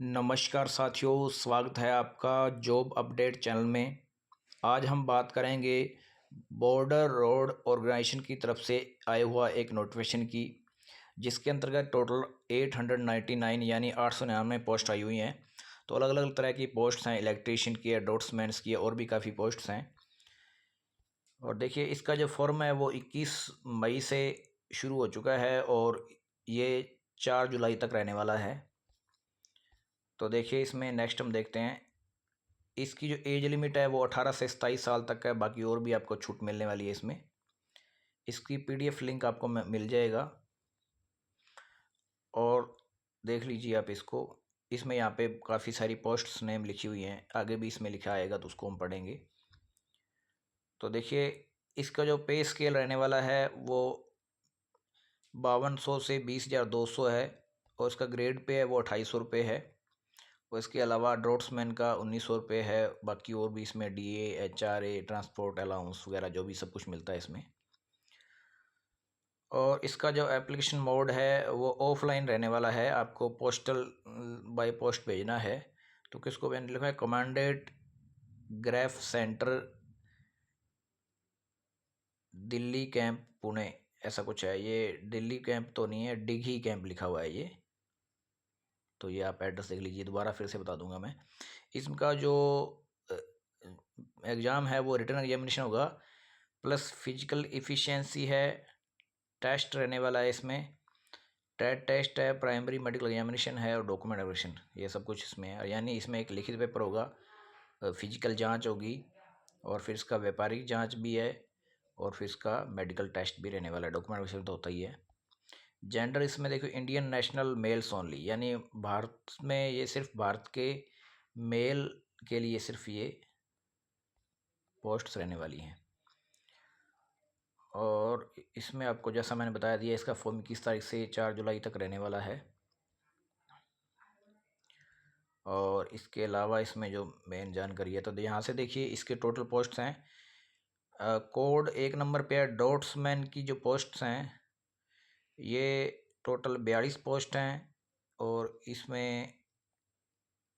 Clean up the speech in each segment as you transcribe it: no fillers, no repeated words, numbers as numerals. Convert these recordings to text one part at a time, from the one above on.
नमस्कार साथियों, स्वागत है आपका जॉब अपडेट चैनल में। आज हम बात करेंगे बॉर्डर रोड ऑर्गेनाइजेशन की तरफ से आया हुआ एक नोटिफिकेशन की, जिसके अंतर्गत टोटल 899 यानी 899 पोस्ट आई हुई हैं। तो अलग अलग तरह की पोस्ट्स हैं, इलेक्ट्रीशियन की है, डोट्समैन्स की है, और भी काफ़ी पोस्ट्स हैं। और देखिए, इसका जो फॉर्म है वो 21 मई से शुरू हो चुका है और ये 4 जुलाई तक रहने वाला है। तो देखिए, इसमें नेक्स्ट हम देखते हैं, इसकी जो एज लिमिट है वो 18 से 27 साल तक है। बाकी और भी आपको छूट मिलने वाली है इसमें। इसकी पीडीएफ लिंक आपको मिल जाएगा और देख लीजिए आप इसको। इसमें यहाँ पे काफ़ी सारी पोस्ट्स नेम लिखी हुई हैं, आगे भी इसमें लिखा आएगा तो उसको हम पढ़ेंगे। तो देखिए, इसका जो पे स्केल रहने वाला है वो 5200 से 20,200 है और इसका ग्रेड पे है वो 2800 है। और इसके अलावा ड्रॉट्समैन का 1900 है। बाकी और भी इसमें डीए, एचआरए, ट्रांसपोर्ट अलाउंस वगैरह जो भी सब कुछ मिलता है इसमें। और इसका जो एप्लीकेशन मोड है वो ऑफलाइन रहने वाला है, आपको पोस्टल बाय पोस्ट भेजना है। तो किसको मैंने लिखा है, commanded grief centre Delhi camp Pune, ऐसा कुछ है। ये दिल्ली कैंप तो नहीं है, डिघी कैंप लिखा हुआ है ये। तो ये आप एड्रेस देख लीजिए, दोबारा फिर से बता दूंगा मैं। इसका जो एग्ज़ाम है वो रिटन एग्जामिनेशन होगा, प्लस फिजिकल इफ़िशियंसी है, टेस्ट रहने वाला है इसमें। टेट टेस्ट है, प्राइमरी मेडिकल एग्जामिनेशन है और डॉक्यूमेंट वेरिफिकेशन, ये सब कुछ इसमें है। यानी इसमें एक लिखित पेपर होगा, फिजिकल जांच होगी, और फिर इसका व्यापारिक जांच भी है, और फिर इसका मेडिकल टेस्ट भी रहने वाला है। डॉक्यूमेंट वेरिफिकेशन तो होता ही है। जेंडर इसमें देखो, इंडियन नेशनल मेल्स ओनली, यानी भारत में ये सिर्फ भारत के मेल के लिए सिर्फ ये पोस्ट्स रहने वाली हैं। और इसमें आपको जैसा मैंने बताया दिया, इसका फॉर्म 21 तारीख से 4 जुलाई तक रहने वाला है। और इसके अलावा इसमें जो मेन जानकारी है, तो यहाँ से देखिए इसके टोटल पोस्ट्स हैं। कोड 1 नंबर पे है डॉट्समैन की जो पोस्ट्स हैं, ये टोटल 42 पोस्ट हैं। और इसमें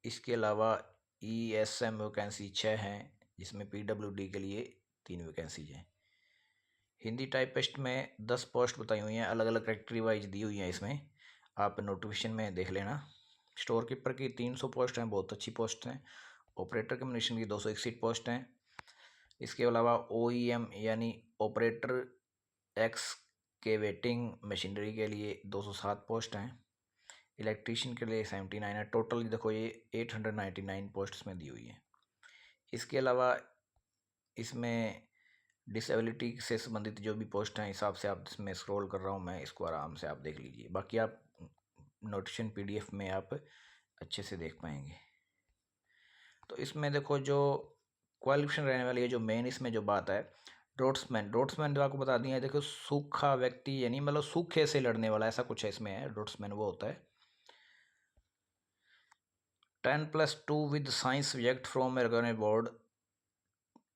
इसके अलावा ESM वैकेंसी 6 हैं, जिसमें PWD के लिए 3 वैकेंसीज हैं। हिंदी टाइपिस्ट में 10 पोस्ट बताई हुई हैं, अलग अलग कैटेगरी वाइज दी हुई हैं इसमें, आप नोटिफिकेशन में देख लेना। स्टोर कीपर की 300 पोस्ट हैं, बहुत अच्छी पोस्ट हैं। ऑपरेटर कम्युनिकेशन की 261 पोस्ट हैं। इसके अलावा OEM यानी ऑपरेटर एक्स के वेटिंग मशीनरी के लिए 207 पोस्ट हैं। इलेक्ट्रीशियन के लिए 79 है। टोटल देखो ये 899 पोस्ट्स में दी हुई है। इसके अलावा इसमें डिसेबिलिटी से संबंधित जो भी पोस्ट हैं, हिसाब से आप इसमें स्क्रॉल कर रहा हूँ मैं, इसको आराम से आप देख लीजिए। बाकी आप नोटिफिकेशन PDF में आप अच्छे से देख पाएंगे। तो इसमें देखो जो क्वालिफिकेशन रहने वाली है, जो मेन इसमें जो बात है, ड्रॉट्समैन जो आपको बता दिया है। देखो, सूखा व्यक्ति यानी मतलब सूखे से लड़ने वाला, ऐसा कुछ है इसमें है। ड्रॉट्समैन वो होता है 10+2 with science subject from ergonomic board,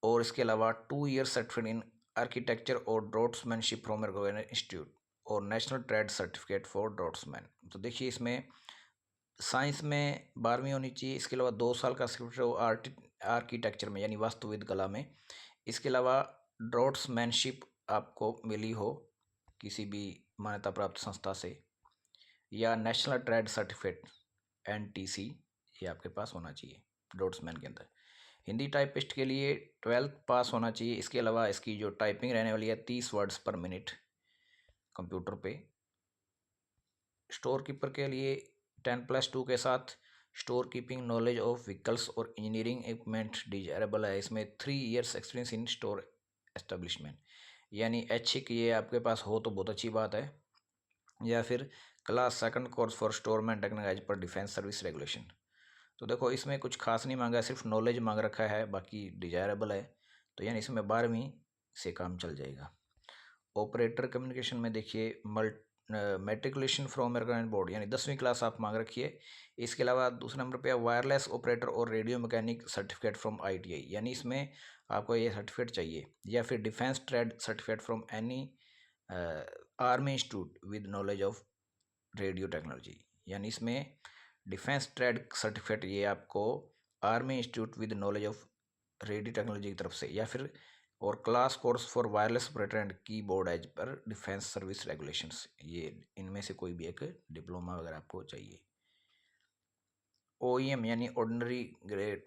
और इसके अलावा 2 ईयर सर्टिफिकेट इन आर्किटेक्चर और ड्रॉट्समैनशिप फ्रॉम एर्गोनॉमिक इंस्टीट्यूट, और national trade certificate for draughtsman. तो देखिए, इसमें साइंस में 12वीं होनी चाहिए। इसके अलावा 2 साल का सर्टिफिकेट आर्किटेक्चर में यानी वास्तुविद कला में। इसके अलावा ड्रॉट्समैनशिप आपको मिली हो किसी भी मान्यता प्राप्त संस्था से, या नेशनल ट्रेड सर्टिफिकेट NTC, ये आपके पास होना चाहिए ड्रॉट्समैन के अंदर। हिंदी टाइपिस्ट के लिए 12th पास होना चाहिए। इसके अलावा इसकी जो टाइपिंग रहने वाली है 30 वर्ड्स पर मिनट कंप्यूटर पे। स्टोर कीपर के लिए 10+2 के साथ store keeping knowledge of vehicles और इंजीनियरिंग इक्विपमेंट डिजायरेबल है। इसमें 3 years experience in store establishment, यानी HIC ये आपके पास हो तो बहुत अच्छी बात है, या फिर class 2nd course for storeman technical as per defence service regulation. तो देखो, इसमें कुछ खास नहीं मांगा है, सिर्फ नॉलेज मांग रखा है, बाकी डिजायरेबल है। तो यानी इसमें 12वीं से काम चल जाएगा। ऑपरेटर कम्युनिकेशन में देखिए, मेट्रिकुलेशन फ्रॉम एर्गोनॉमिक बोर्ड यानी 10वीं क्लास आप मांग रखिए। इसके अलावा दूसरे नंबर पे वायरलेस ऑपरेटर और radio mechanic certificate from ITI, यानी इसमें आपको ये सर्टिफिकेट चाहिए, या फिर defence trade certificate from any army institute with knowledge of radio technology, यानी इसमें डिफेंस ट्रेड सर्टिफिकेट ये आपको army institute with knowledge of radio technology की तरफ से, या फिर और class course for wireless operator and keyboard as per defence service regulations, ये इनमें से कोई भी एक डिप्लोमा वगैरह आपको चाहिए। OEM यानी ऑर्डिनरी ग्रेड,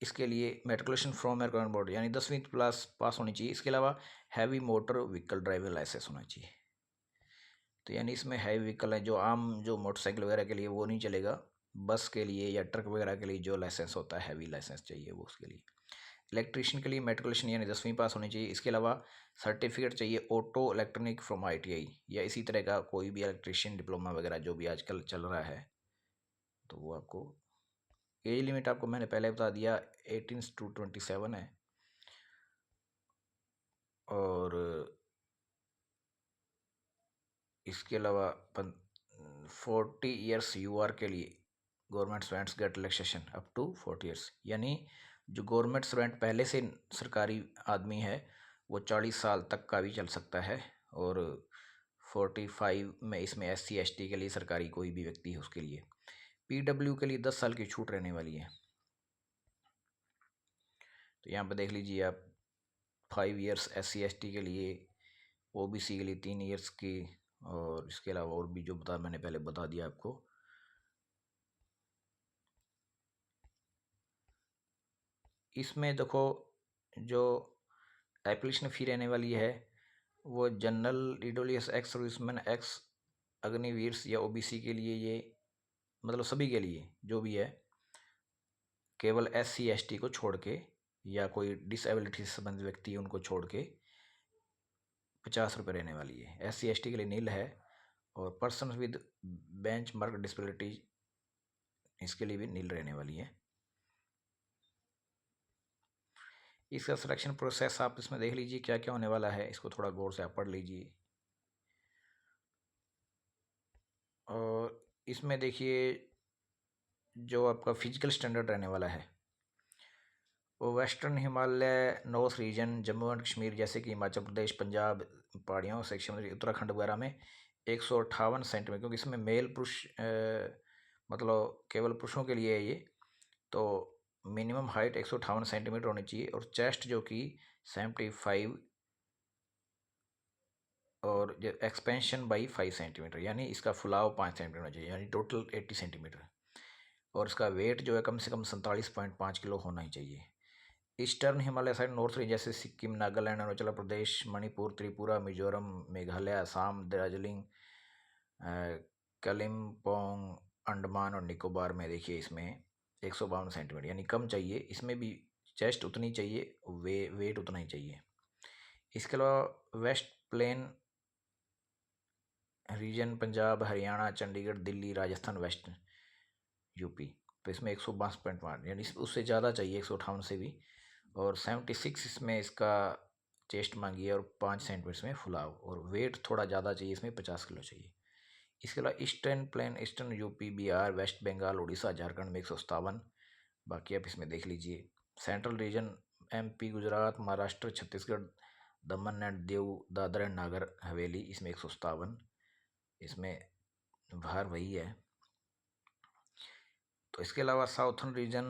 इसके लिए मेट्रिकुलेशन फ्रॉम एयरक्राफ्ट बोर्ड यानी 10वीं क्लास पास होनी चाहिए। इसके अलावा heavy motor vehicle driving licence होना चाहिए। तो यानी इसमें हैवी व्हीकल है, जो आम जो मोटरसाइकिल वगैरह के लिए वो नहीं चलेगा, बस के लिए या ट्रक वगैरह के लिए जो लाइसेंस होता है हैवी लाइसेंस चाहिए वो उसके लिए। इलेक्ट्रीशियन के लिए मेट्रिकुलेशन यानी 10वीं पास होनी चाहिए। इसके अलावा सर्टिफिकेट चाहिए ऑटो इलेक्ट्रॉनिक फ्रॉम ITI या इसी तरह का कोई भी इलेक्ट्रीशियन डिप्लोमा वगैरह जो भी आजकल चल रहा है, तो वो आपको। एज लिमिट आपको मैंने पहले बता दिया 18 to 27 है। और इसके अलावा 40 ईयर्स UR के लिए government students get relaxation up to 40 years, यानी जो गवर्नमेंट स्टूडेंट पहले से सरकारी आदमी है वो 40 साल तक का भी चल सकता है। और 45 में इसमें SC ST के लिए सरकारी कोई भी व्यक्ति है उसके लिए। PW के लिए 10 साल की छूट रहने वाली है। तो यहाँ पर देख लीजिए आप, 5 ईयर्स SC ST के लिए, OBC के लिए 3 ईयर्स की, और इसके अलावा और भी जो मैंने पहले बता दिया आपको। इसमें देखो जो एप्लीकेशन फ़ी रहने वाली है वो general EWS ex serviceman x Agniveer या OBC के लिए, ये मतलब सभी के लिए जो भी है, केवल SC ST को छोड़ के या कोई डिसेबिलिटी से संबंधित व्यक्ति है उनको छोड़ के 50 रुपये रहने वाली है। SC ST के लिए नील है, और person with bench mark disability इसके लिए भी नील रहने वाली है। इसका सिलेक्शन प्रोसेस आप इसमें देख लीजिए क्या क्या होने वाला है, इसको थोड़ा गौर से आप पढ़ लीजिए। और इसमें देखिए जो आपका फिजिकल स्टैंडर्ड रहने वाला है वो western Himalaya, north region, Jammu and Kashmir जैसे कि हिमाचल प्रदेश, पंजाब पहाड़ियों सेक्शन, उत्तराखंड वगैरह में 158 सेंटीमीटर, क्योंकि इसमें मेल पुरुष मतलब केवल पुरुषों के लिए है ये, तो मिनिमम हाइट 158 सेंटीमीटर होनी चाहिए। और चेस्ट जो कि 75 और जो एक्सपेंशन बाई 5 सेंटीमीटर, यानी इसका फुलाव 5 सेंटीमीटर होना चाहिए, यानी टोटल 80 सेंटीमीटर। और इसका वेट जो है कम से कम 47.5 किलो होना ही चाहिए। Eastern Himalaya side, north region जैसे सिक्किम, नागालैंड, अरुणाचल प्रदेश, मणिपुर, त्रिपुरा, मिजोरम, मेघालय, असम, दार्जिलिंग, कलिम्पोंग, अंडमान और निकोबार में देखिए इसमें 152 सेंटीमीटर, यानी कम चाहिए। इसमें भी चेस्ट उतनी चाहिए, वेट उतना ही चाहिए। इसके अलावा west plain region, Punjab, Haryana, Chandigarh, Delhi, Rajasthan, west UP, तो इसमें 152.5 यानी उससे ज़्यादा चाहिए, 158 से भी। और 76 इसमें इसका चेस्ट मांगी है, और 5 सेंटीमीटर इसमें फुलाव, और वेट थोड़ा ज़्यादा चाहिए, इसमें 50 किलो चाहिए। इसके अलावा eastern plain, eastern UP, Bihar, west Bengal, Orissa, Jharkhand में 157, बाकी आप इसमें देख लीजिए। Central region MP, Gujarat, Maharashtra, Chhattisgarh, Daman and Diu, Dadra and Nagar Haveli, इसमें 157, इसमें भार वही है। तो इसके अलावा साउथर्न रीजन,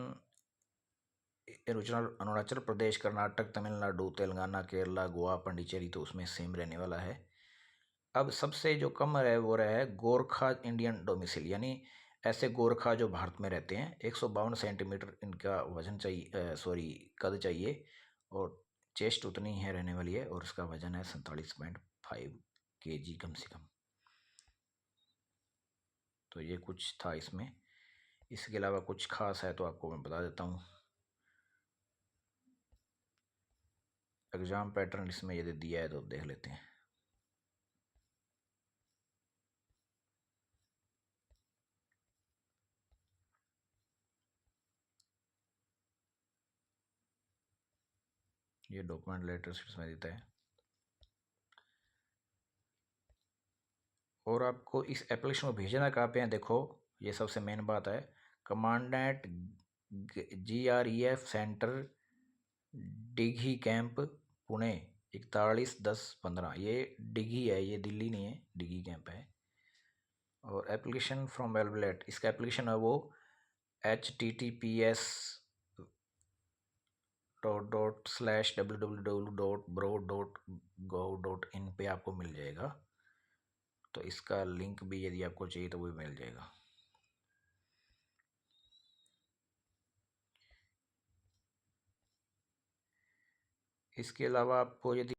अरुणाचल प्रदेश, कर्नाटक, तमिलनाडु, तेलंगाना, केरला, गोवा, पांडिचेरी, तो उसमें सेम रहने वाला है। अब सबसे जो कम है वो रहा है गोरखा इंडियन डोमिसाइल, यानी ऐसे गोरखा जो भारत में रहते हैं। 152 सेंटीमीटर इनका वजन चाहिए, सॉरी कद चाहिए, और चेस्ट उतनी है रहने वाली है, और इसका वजन है 47.5 kg कम से कम। तो ये कुछ था इसमें। इसके अलावा कुछ खास है तो आपको मैं बता देता हूँ। एग्ज़ाम पैटर्न इसमें यदि दिया है तो देख लेते हैं। ये डॉक्यूमेंट लेटर्स इसमें देता है। और आपको इस एप्लीकेशन को भेजना कहाँ पे है, देखो ये सबसे मेन बात है। Commandant GREF centre, Dighi camp, Pune 411015, ये डिघी है, ये दिल्ली नहीं है, डिघी कैंप है। और एप्लीकेशन फ्रॉम एल्बलेट, इसका एप्लीकेशन है वो https www.bro.gov.in पे आपको मिल जाएगा। तो इसका लिंक भी यदि आपको चाहिए तो वो भी मिल जाएगा। इसके अलावा आपको यदि